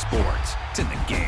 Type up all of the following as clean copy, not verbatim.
sports. It's in the game.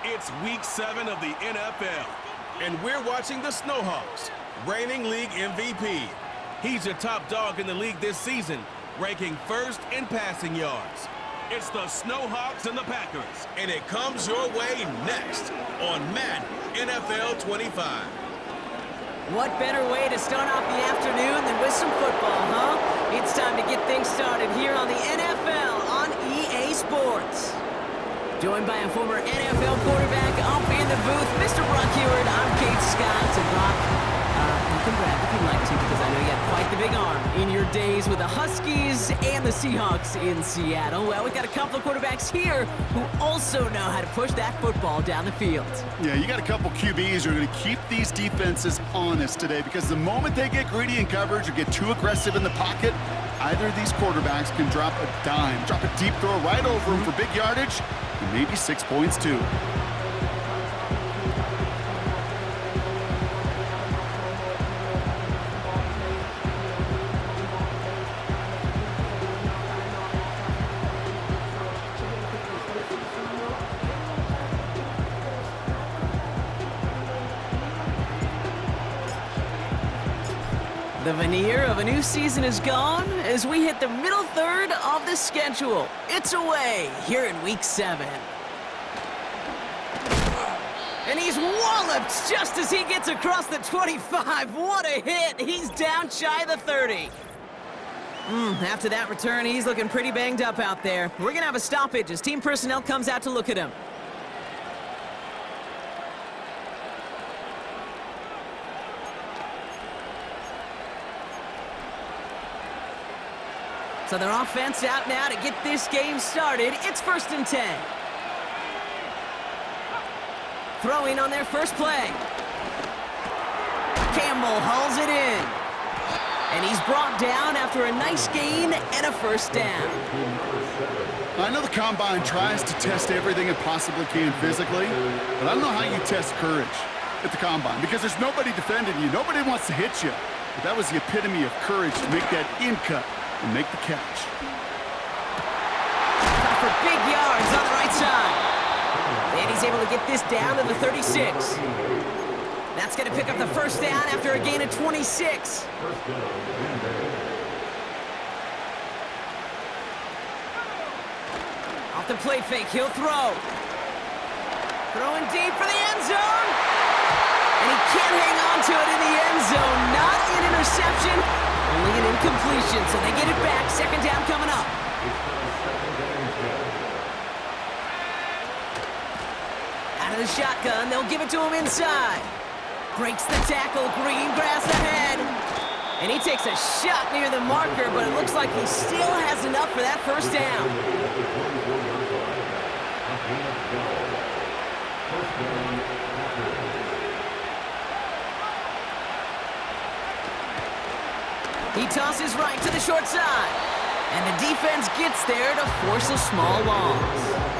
It's week 7 of the NFL, and we're watching the Snowhawks, reigning league MVP. He's a top dog in the league this season, ranking first in passing yards. It's the Snowhawks and the Packers, and it comes your way next on Madden NFL 25. What better way to start off the afternoon than with some football, huh? It's time to get things started here on the NFL on EA Sports. Joined by a former NFL quarterback up in the booth, Mr. Brock Heward. I'm Kate Scott. And Brock, you can brag if you'd like to, because I know you have quite the big arm in your days with the Huskies and the Seahawks in Seattle. Well, we've got a couple of quarterbacks here who also know how to push that football down the field. Yeah, you got a couple QBs who are going to keep these defenses honest today, because the moment they get greedy in coverage or get too aggressive in the pocket, either of these quarterbacks can drop a dime, drop a deep throw right over them for big yardage, and maybe 6 points too. The veneer of a new season is gone as we hit the middle third of the schedule. It's away here in week 7. And he's walloped just as he gets across the 25. What a hit. He's down shy of the 30. After that return, he's looking pretty banged up out there. We're going to have a stoppage as team personnel comes out to look at him. So their offense out now to get this game started. It's 1st and 10. Throwing on their first play. Campbell hauls it in. And he's brought down after a nice gain and a first down. I know the Combine tries to test everything it possibly can physically, but I don't know how you test courage at the Combine, because there's nobody defending you. Nobody wants to hit you. But that was the epitome of courage to make that in cut and make the catch. For big yards on the right side. And he's able to get this down to the 36. That's going to pick up the first down after a gain of 26. Off the play fake, he'll throw. Throwing deep for the end zone. And he can't hang on to it in the end zone. Not an interception, only an incompletion. So they get it back. 2nd down coming up. Out of the shotgun, they'll give it to him inside. Breaks the tackle, green grass ahead. And he takes a shot near the marker, but it looks like he still has enough for that first down. He tosses right to the short side. And the defense gets there to force a small loss.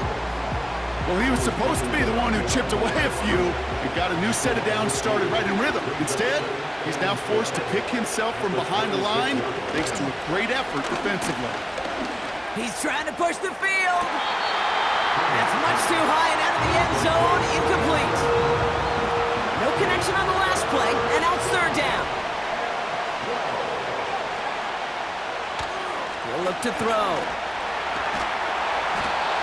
Well, he was supposed to be the one who chipped away a few and got a new set of downs started right in rhythm. Instead, he's now forced to pick himself from behind the line thanks to a great effort defensively. He's trying to push the field. That's much too high and out of the end zone, incomplete. No connection on the last play, and now it's third down. He'll look to throw.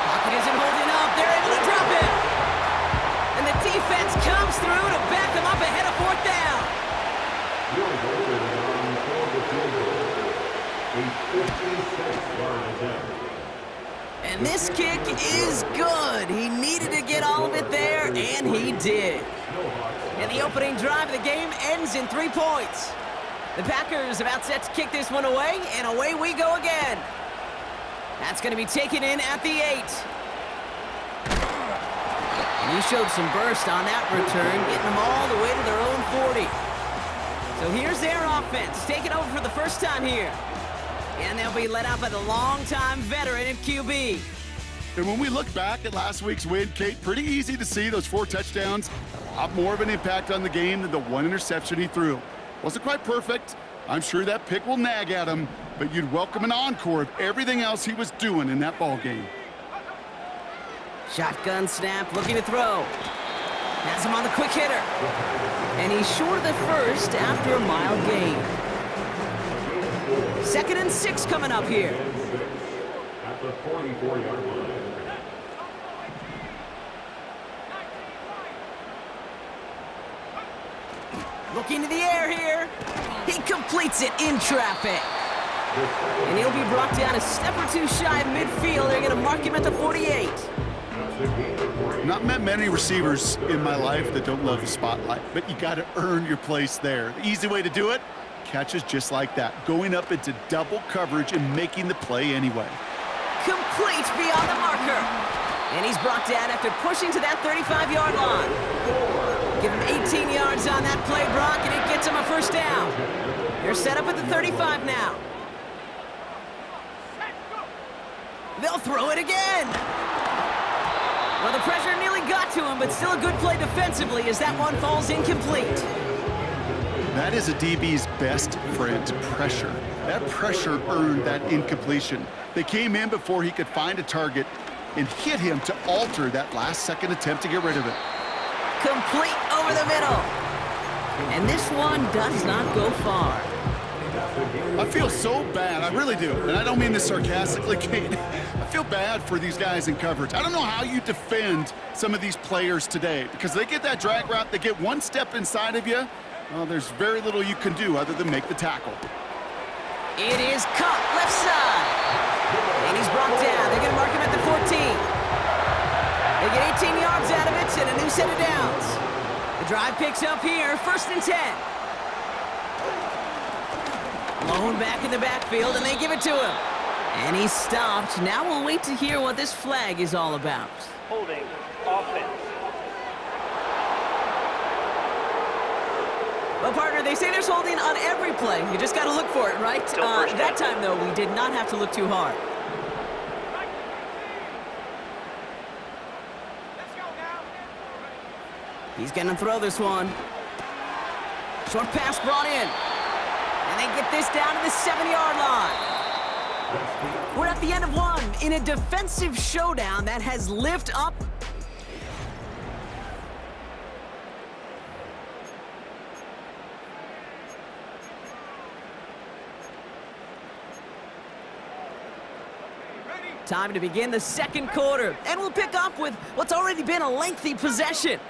Pocket isn't holding up. They're able to drop it. And the defense comes through to back them up ahead of fourth down. And this kick is good. He needed to get all of it there, and he did. And the opening drive of the game ends in 3 points. The Packers about set to kick this one away, and away we go again. That's going to be taken in at the 8. And he showed some burst on that return, getting them all the way to their own 40. So here's their offense, taking over for the first time here. And they'll be led out by the longtime veteran at QB. And when we look back at last week's win, Kate, pretty easy to see those 4 touchdowns. A lot more of an impact on the game than the 1 interception he threw. Wasn't quite perfect. I'm sure that pick will nag at him, but you'd welcome an encore of everything else he was doing in that ball game. Shotgun snap, looking to throw. Has him on the quick hitter. And he's short of the first after a mild gain. 2nd and 6 coming up here. At the 44-yard line. Looking to the air here. He completes it in traffic. And he'll be brought down a step or 2 shy of midfield. They're going to mark him at the 48. Not met many receivers in my life that don't love the spotlight, but you got to earn your place there. The easy way to do it, catches just like that, going up into double coverage and making the play anyway. Complete beyond the marker. And he's brought down after pushing to that 35-yard line. Give him 18 yards on that play, Brock, and it gets him a first down. They're set up at the 35 now. They'll throw it again. Well, the pressure nearly got to him, but still a good play defensively as that one falls incomplete. That is a DB's best friend, pressure. That pressure earned that incompletion. They came in before he could find a target and hit him to alter that last-second attempt to get rid of it. Complete over the middle. And this one does not go far. I feel so bad, I really do. And I don't mean this sarcastically, Kate. I feel bad for these guys in coverage. I don't know how you defend some of these players today because they get that drag route, they get one step inside of you. Well, there's very little you can do other than make the tackle. It is caught left side. And he's brought down. They're going to mark him at the 14. They get 18 yards out of it and a new set of downs. The drive picks up here, 1st and 10. Blown back in the backfield, and they give it to him. And he's stopped. Now we'll wait to hear what this flag is all about. Holding offense. Well, partner, they say there's holding on every play. You just got to look for it, right? That time, though, we did not have to look too hard. He's going to throw this one. Short pass brought in. And they get this down to the 7-yard line. We're at the end of one in a defensive showdown that has lived up. Time to begin the 2nd quarter, and we'll pick up with what's already been a lengthy possession.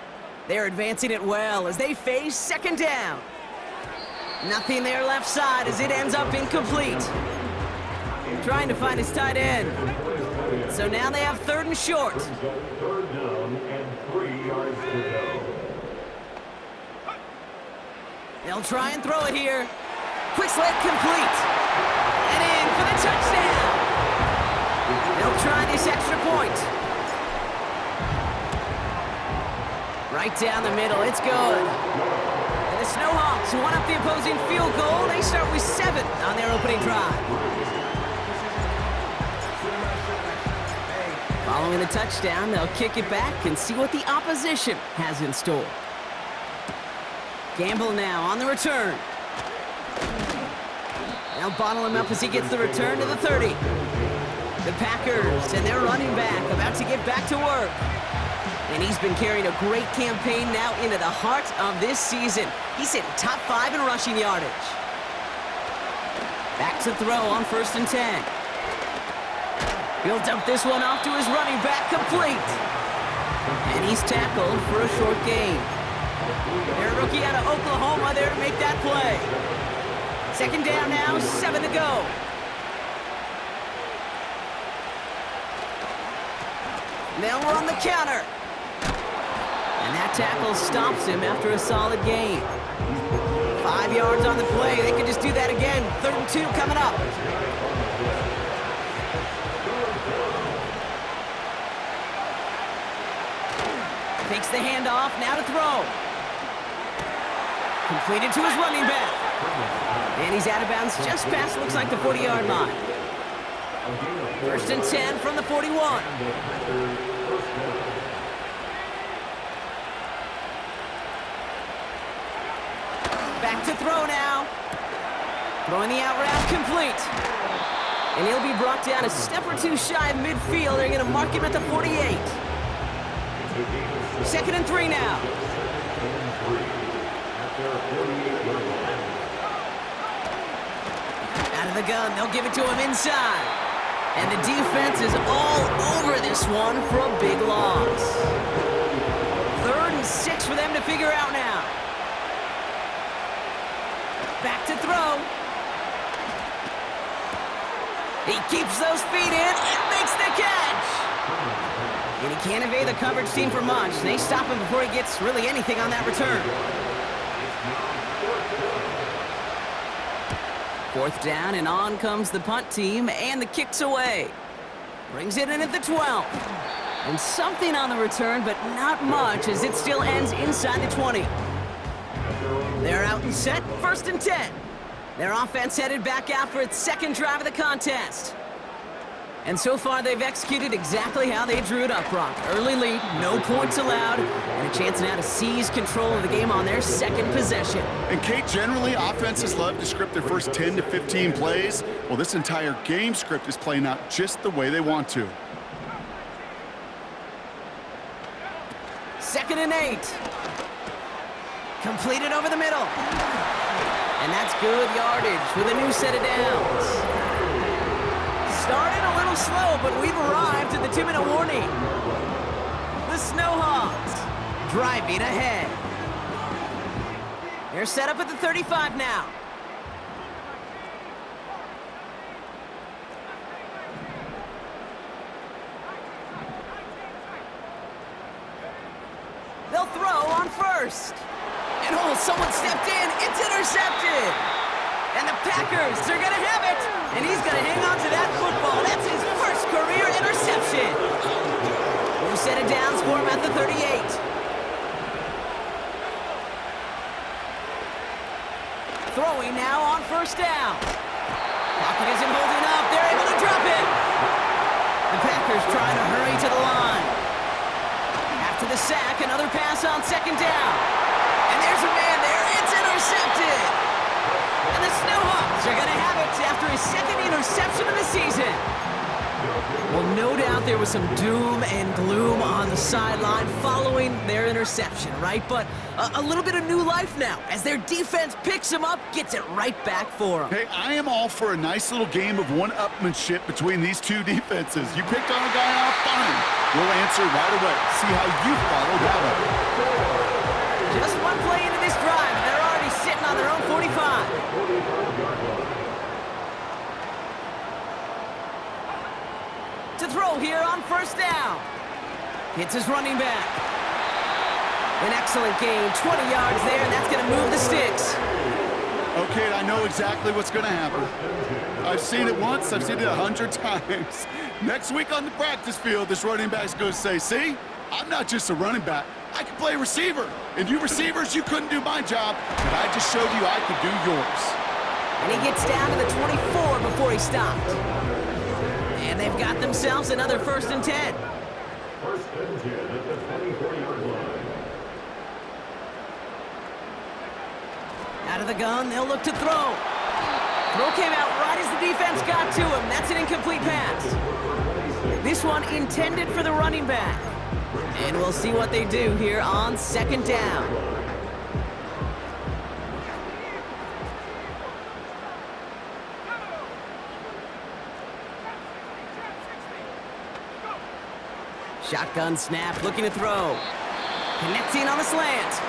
They're advancing it well as they face 2nd down. Nothing there left side as it ends up incomplete. Trying to find his tight end. So now they have 3rd and short. 3rd down and 3 yards to go. They'll try and throw it here. Quick slant complete. And in for the touchdown. They'll try this extra point. Right down the middle, it's good. And the Snowhawks won up the opposing field goal. They start with 7 on their opening drive. Following the touchdown, they'll kick it back and see what the opposition has in store. Gamble now on the return. They'll bottle him up as he gets the return to the 30. The Packers and their running back about to get back to work. And he's been carrying a great campaign now into the heart of this season. He's hitting top 5 in rushing yardage. Back to throw on 1st and 10. He'll dump this one off to his running back, complete. And he's tackled for a short gain. Their rookie out of Oklahoma there to make that play. 2nd down now, 7 to go. They'll run the counter. And that tackle stops him after a solid gain. 5 yards on the play. They could just do that again. 3rd and 2 coming up. Takes the handoff, now to throw. Completed to his running back. And he's out of bounds just past, looks like, the 40-yard line. 1st and 10 from the 41. Back to throw now. Throwing the out route, complete. And he'll be brought down a step or two shy of midfield. They're going to mark him at the 48. 2nd and 3 now. Out of the gun, they'll give it to him inside. And the defense is all over this one for a big loss. 3rd and 6 for them to figure out now. Back to throw. He keeps those feet in and makes the catch. And he can't evade the coverage team for much. They stop him before he gets really anything on that return. 4th down, and on comes the punt team, and the kick's away. Brings it in at the 12. And something on the return, but not much, as it still ends inside the 20. They're out and set, 1st and 10. Their offense headed back out for its 2nd drive of the contest. And so far, they've executed exactly how they drew it up, Brock. Early lead, no points allowed, and a chance now to seize control of the game on their 2nd possession. And Kate, generally, offenses love to script their first 10 to 15 plays. Well, this entire game script is playing out just the way they want to. 2nd and 8. Completed over the middle. And that's good yardage with a new set of downs. Started a little slow, but we've arrived at the 2-minute warning. The Snowhawks driving ahead. They're set up at the 35 now. They'll throw on 1st. And oh, someone stepped in. It's intercepted. And the Packers are going to have it. And he's going to hang on to that football. That's his first career interception. New set of downs for him at the 38. Throwing now on 1st down. Pocket isn't holding up. They're able to drop it. The Packers trying to hurry to the line. After the sack, another pass on 2nd down. And there's a man there. It's intercepted. And the Snowhawks are going to have it after his 2nd interception of the season. Well, no doubt there was some doom and gloom on the sideline following their interception, right? But a little bit of new life now as their defense picks him up, gets it right back for them. Hey, I am all for a nice little game of one-upmanship between these two defenses. You picked on a guy off, fine. We'll answer right away. See how you follow that up. Just one play into this drive, and they're already sitting on their own 45. To throw here on 1st down. Hits his running back. An excellent gain, 20 yards there, and that's going to move the sticks. Okay, I know exactly what's going to happen. I've seen it once, I've seen it 100 times. Next week on the practice field, this running back's going to say, see, I'm not just a running back. I can play receiver. And you receivers, you couldn't do my job, but I just showed you I could do yours. And he gets down to the 24 before he stopped. And they've got themselves another 1st and 10. 1st and 10 at the 24-yard line. Out of the gun, they'll look to throw. Throw came out right as the defense got to him. That's an incomplete pass. this one intended for the running back. And we'll see what they do here on second down. Shotgun snap, looking to throw. Connecting on a slant.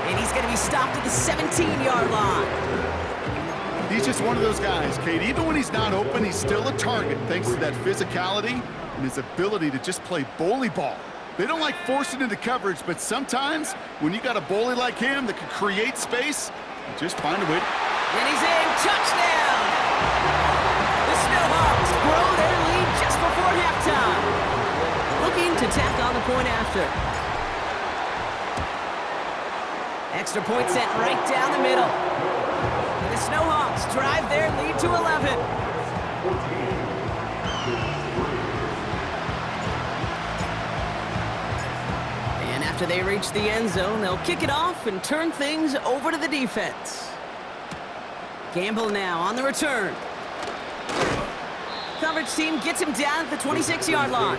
And he's going to be stopped at the 17-yard line. He's just one of those guys, Kate. Even when he's not open, he's still a target thanks to that physicality and his ability to just play bully ball. They don't like forcing into coverage, but sometimes when you got a bully like him that can create space, you just find a way. And he's in. Touchdown! The Snowhawks grow their lead just before halftime. Looking to tack on the point after. Extra point sent right down the middle. And the Snowhawks drive their lead to 11. And after they reach the end zone, they'll kick it off and turn things over to the defense. Gamble now on the return. Coverage team gets him down at the 26-yard line.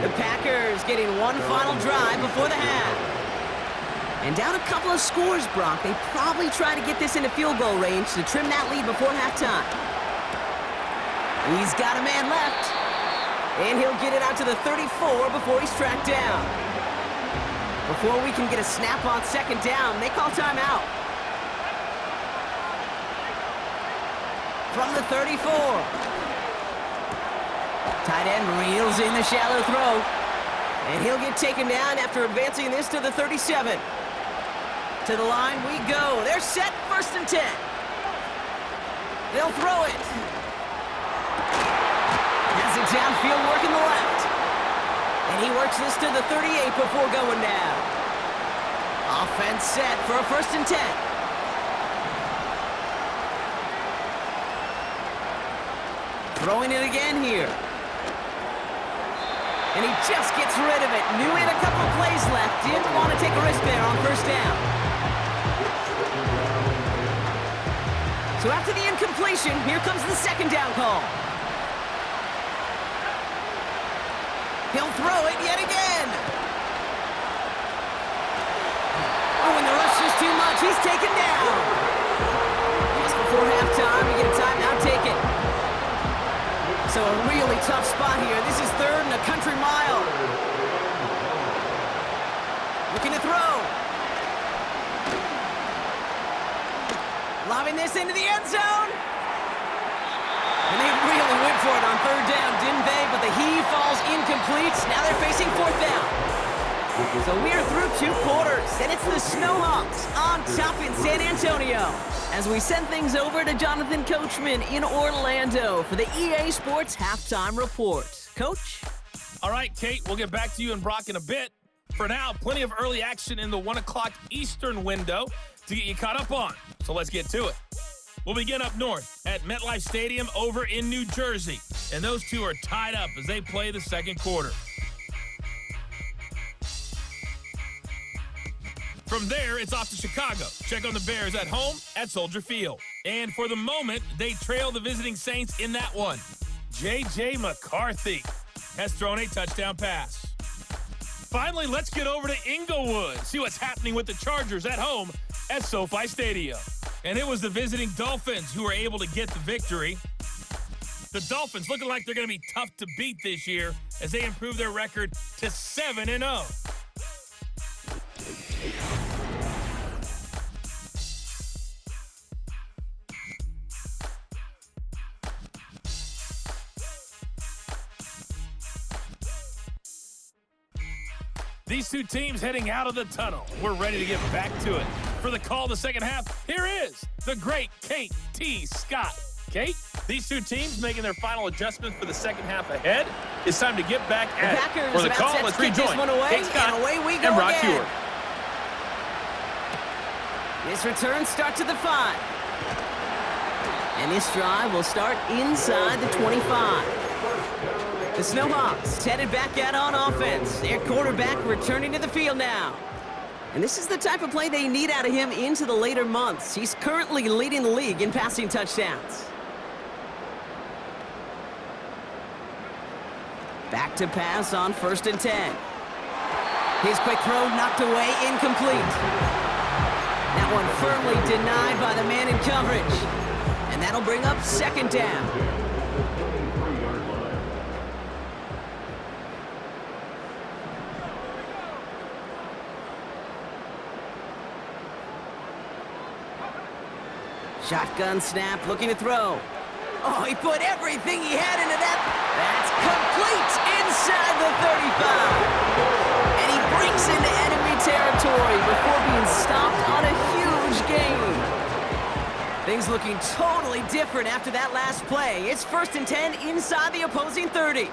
The Packers getting one final drive before the half. And down a couple of scores, Brock. They probably try to get this into field goal range to trim that lead before halftime. He's got a man left. And he'll get it out to the 34 before he's tracked down. Before we can get a snap on second down, they call timeout. From the 34. Tight end reels in the shallow throw. And he'll get taken down after advancing this to the 37. To the line we go. They're set, 1st and 10. They'll throw it. Has it downfield, working the left. And he works this to the 38 before going down. Offense set for a 1st and 10. Throwing it again here. And he just gets rid of it. Knew he had a couple of plays left. Didn't want to take a risk there on 1st down. So after the incompletion, here comes the 2nd down call. He'll throw it yet again. Oh, and the rush is too much. He's taken down. Just before halftime, we get a timeout taken. So a really tough spot here. This is 3rd and a country mile. Looking to throw. Lobbing this into the end zone. And they really went for it on 3rd down, didn't they? But the heave falls incomplete. Now they're facing 4th down. So we are through 2 quarters, and it's the Snowhawks on top in San Antonio. As we send things over to Jonathan Coachman in Orlando for the EA Sports Halftime Report. Coach? All right, Kate, we'll get back to you and Brock in a bit. For now, plenty of early action in the 1 o'clock Eastern window to get you caught up on. So let's get to it. We'll begin up north at MetLife Stadium over in New Jersey. And those two are tied up as they play the 2nd quarter. From there, it's off to Chicago. Check on the Bears at home at Soldier Field. And for the moment, they trail the visiting Saints in that one. J.J. McCarthy has thrown a touchdown pass. Finally, let's get over to Inglewood. See what's happening with the Chargers at home at SoFi Stadium. And it was the visiting Dolphins who were able to get the victory. The Dolphins looking like they're going to be tough to beat this year as they improve their record to 7-0. These two teams heading out of the tunnel. We're ready to get back to it. For the call of the 2nd half, here is the great Kate T. Scott. Kate, these two teams making their final adjustments for the 2nd half ahead. It's time to get back at it. For the call, let's rejoin Kate Scott and away we go and Brock again. Hewer. This return starts at the 5. And this drive will start inside the 25. The Snowhawks headed back out on offense. Their quarterback returning to the field now. And this is the type of play they need out of him into the later months. He's currently leading the league in passing touchdowns. Back to pass on 1st and 10. His quick throw knocked away, incomplete. That one firmly denied by the man in coverage. And that'll bring up 2nd down. Shotgun snap, looking to throw. Oh, he put everything he had into that. That's complete inside the 35. And he breaks into enemy territory before being stopped on a huge gain. Things looking totally different after that last play. It's 1st and 10 inside the opposing 30.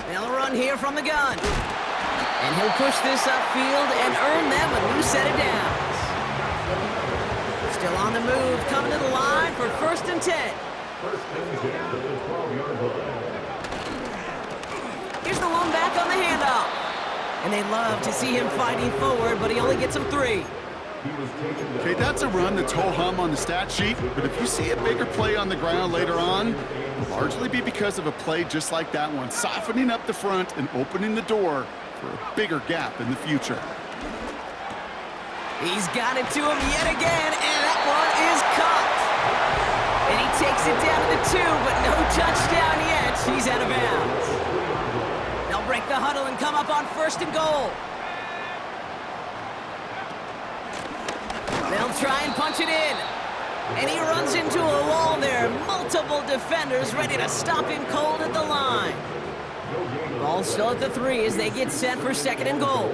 They'll run here from the gun. And he'll push this upfield and earn them a new set of downs. Still on the move, coming to the line for 1st and 10. 1st and 10 at the 12-yard line. Here's the lone back on the handoff. And they love to see him fighting forward, but he only gets them 3. Okay, that's a run that's ho-hum on the stat sheet, but if you see a bigger play on the ground later on, it'll largely be because of a play just like that one, softening up the front and opening the door for a bigger gap in the future. He's got it to him yet again, and that one is caught. And he takes it down to the 2, but no touchdown yet. He's out of bounds. They'll break the huddle and come up on 1st and goal. They'll try and punch it in. And he runs into a wall there. Multiple defenders ready to stop him cold at the line. Ball still at the 3 as they get set for 2nd and goal.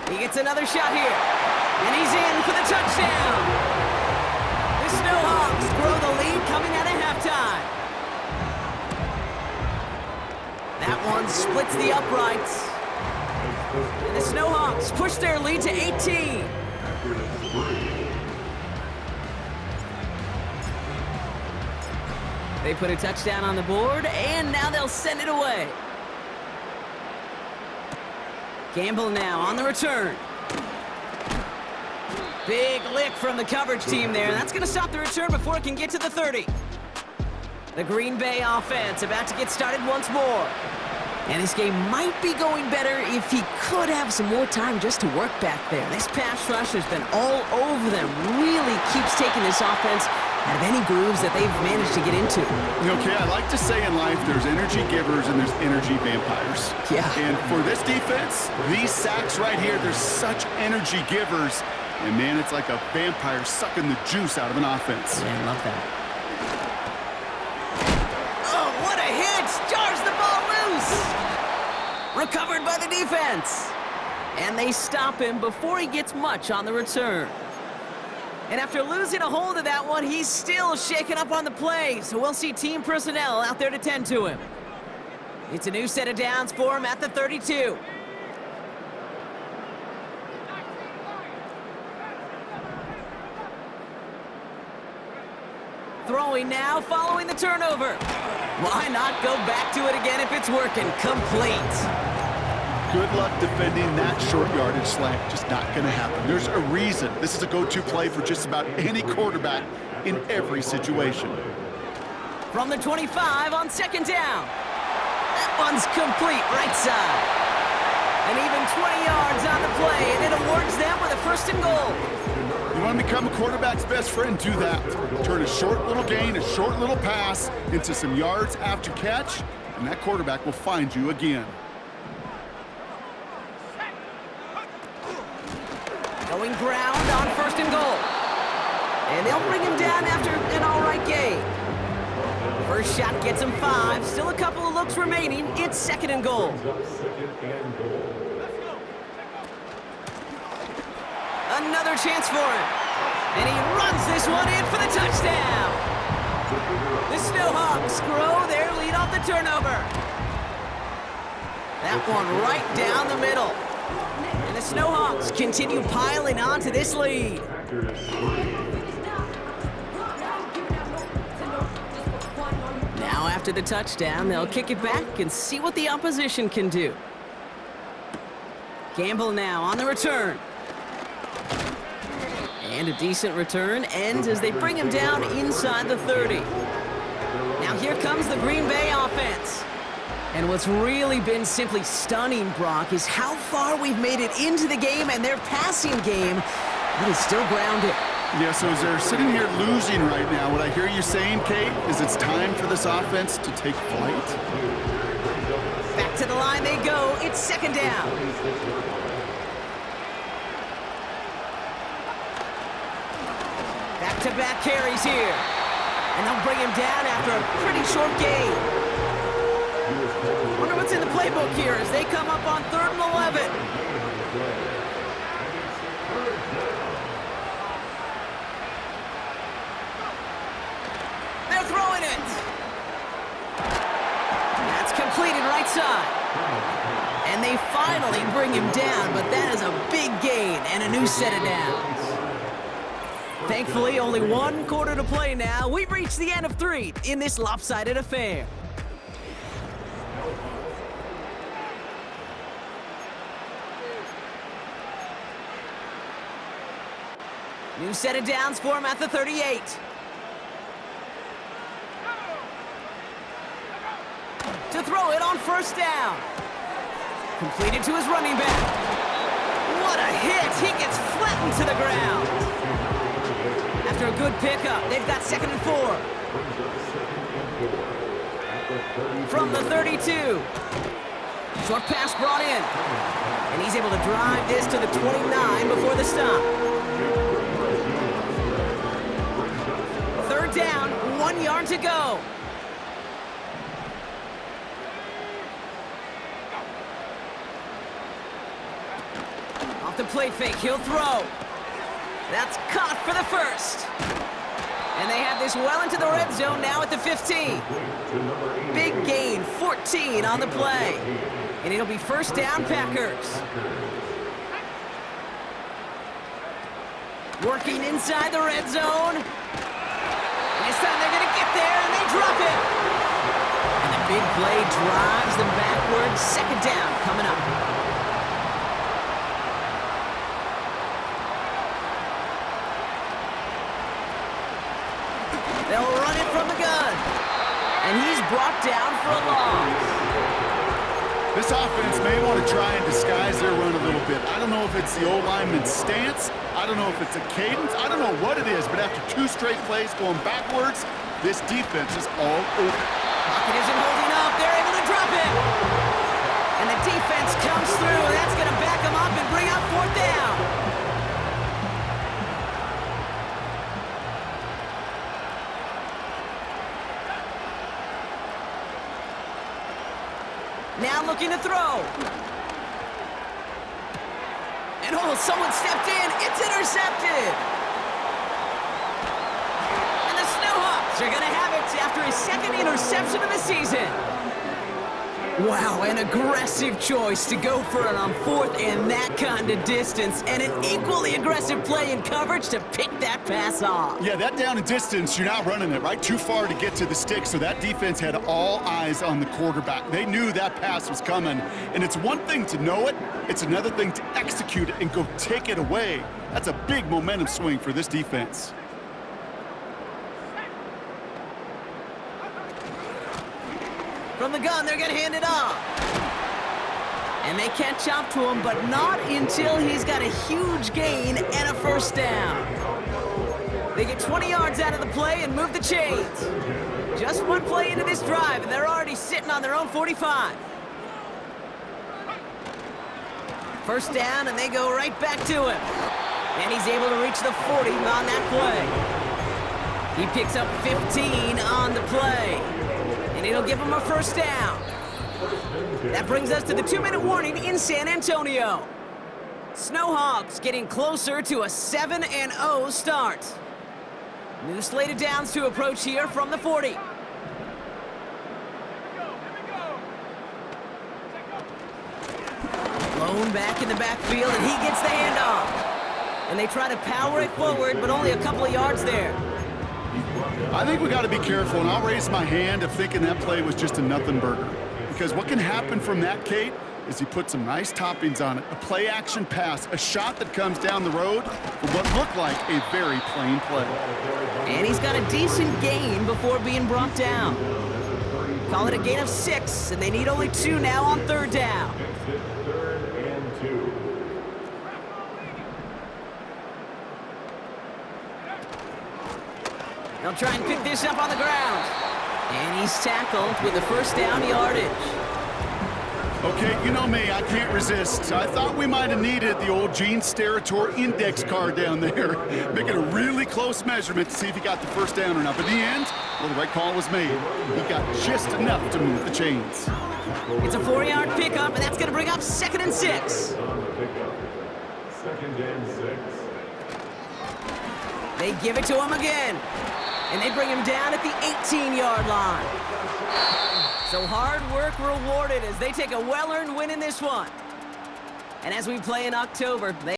He gets another shot here, and he's in for the touchdown. The Snowhawks grow the lead coming out of halftime. That one splits the uprights. And the Snowhawks push their lead to 18. They put a touchdown on the board, and now they'll send it away. Campbell now on the return. Big lick from the coverage team there. That's going to stop the return before it can get to the 30. The Green Bay offense about to get started once more. And this game might be going better if he could have some more time just to work back there. This pass rush has been all over them. Really keeps taking this offense out of any grooves that they've managed to get into. Okay, I like to say in life there's energy givers and there's energy vampires. Yeah. And for this defense, these sacks right here, they're such energy givers. And man, it's like a vampire sucking the juice out of an offense. Man, love that. Oh, what a hit! Jars the ball loose! Recovered by the defense. And they stop him before he gets much on the return. And after losing a hold of that one, he's still shaken up on the play. So we'll see team personnel out there to tend to him. It's a new set of downs for him at the 32. Throwing now, following the turnover. Why not go back to it again if it's working? Complete. Good luck defending that short yardage slant. Just not going to happen. There's a reason. This is a go-to play for just about any quarterback in every situation. From the 25 on 2nd down. That one's complete, right side. And even 20 yards on the play, and it awards them with a 1st and goal. You want to become a quarterback's best friend? Do that. Turn a short little gain, a short little pass into some yards after catch, and that quarterback will find you again. Going ground on 1st and goal. And they'll bring him down after an all right gain. First shot gets him 5. Still a couple of looks remaining. It's 2nd and goal. Another chance for him. And he runs this one in for the touchdown. The Snowhawks grow their lead off the turnover. That one right down the middle. And the Snowhawks continue piling on to this lead. Now after the touchdown, they'll kick it back and see what the opposition can do. Campbell now on the return. And a decent return ends as they bring him down inside the 30. Now here comes the Green Bay offense. And what's really been simply stunning, Brock, is how far we've made it into the game, and their passing game that is still grounded. Yeah, so as they're sitting here losing right now, what I hear you saying, Kate, is it's time for this offense to take flight. Back to the line they go. It's second down. Back-to-back carries here. And they'll bring him down after a pretty short gain. Wonder what's in the playbook here as they come up on 3rd and 11. They're throwing it. That's completed right side. And they finally bring him down, but that is a big gain and a new set of downs. Thankfully, only 1 quarter to play now. We've reached the end of 3 in this lopsided affair. New set of downs for him at the 38. To throw it on 1st down. Completed to his running back. What a hit! He gets flattened to the ground. After a good pickup, they've got 2nd and 4. From the 32. Short pass brought in. And he's able to drive this to the 29 before the stop. 3rd down, 1 yard to go. Off the play fake, he'll throw. That's caught for the 1st. And they have this well into the red zone now at the 15. Big gain, 14 on the play. And it'll be 1st down, Packers. Working inside the red zone. And this time they're going to get there, and they drop it. And the big play drives them backwards. 2nd down coming up. They'll run it from the gun. And he's brought down for a loss. This offense may want to try and disguise their run a little bit. I don't know if it's the O-lineman's stance. I don't know if it's a cadence. I don't know what it is, but after 2 straight plays going backwards, this defense is all over. Pocket isn't holding up. They're able to drop it. And the defense comes through, and that's going to back them up and bring up 4th down. Now looking to throw. And oh, someone stepped in. It's intercepted. And the Snowhawks are going to have it after his 2nd interception of the season. Wow, an aggressive choice to go for it on 4th and that kind of distance. And an equally aggressive play in coverage to pick that pass off. Yeah, that down and distance, you're not running it, right? Too far to get to the stick, so that defense had all eyes on the quarterback. They knew that pass was coming, and it's one thing to know it, it's another thing to execute it and go take it away. That's a big momentum swing for this defense. From the gun, they're going to hand it off. And they catch up to him, but not until he's got a huge gain and a 1st down. They get 20 yards out of the play and move the chains. Just 1 play into this drive, and they're already sitting on their own 45. 1st down, and they go right back to him. And he's able to reach the 40 on that play. He picks up 15 on the play. And it'll give him a 1st down. That brings us to the 2-minute warning in San Antonio. Snowhawks getting closer to a 7-0 start. New slate of downs to approach here from the 40. Blown back in the backfield, and he gets the handoff. And they try to power it forward, but only a couple of yards there. I think we got to be careful, and I'll raise my hand of thinking that play was just a nothing burger. Because what can happen from that, Kate, is he put some nice toppings on it. A play-action pass, a shot that comes down the road for what looked like a very plain play. And he's got a decent gain before being brought down. Call it a gain of 6, and they need only 2 now on 3rd down. Third and 2. They'll try and pick this up on the ground. And he's tackled with the 1st down yardage. Okay, you know me, I can't resist. I thought we might have needed the old Gene Steratore index card down there, making a really close measurement to see if he got the 1st down or not. But in the end, well, the right call was made. He got just enough to move the chains. It's a 4-yard pickup, and that's going to bring up 2nd and 6. On the pickup. 2nd and 6. They give it to him again. And they bring him down at the 18-yard line. So hard work rewarded as they take a well-earned win in this one. And as we play in October,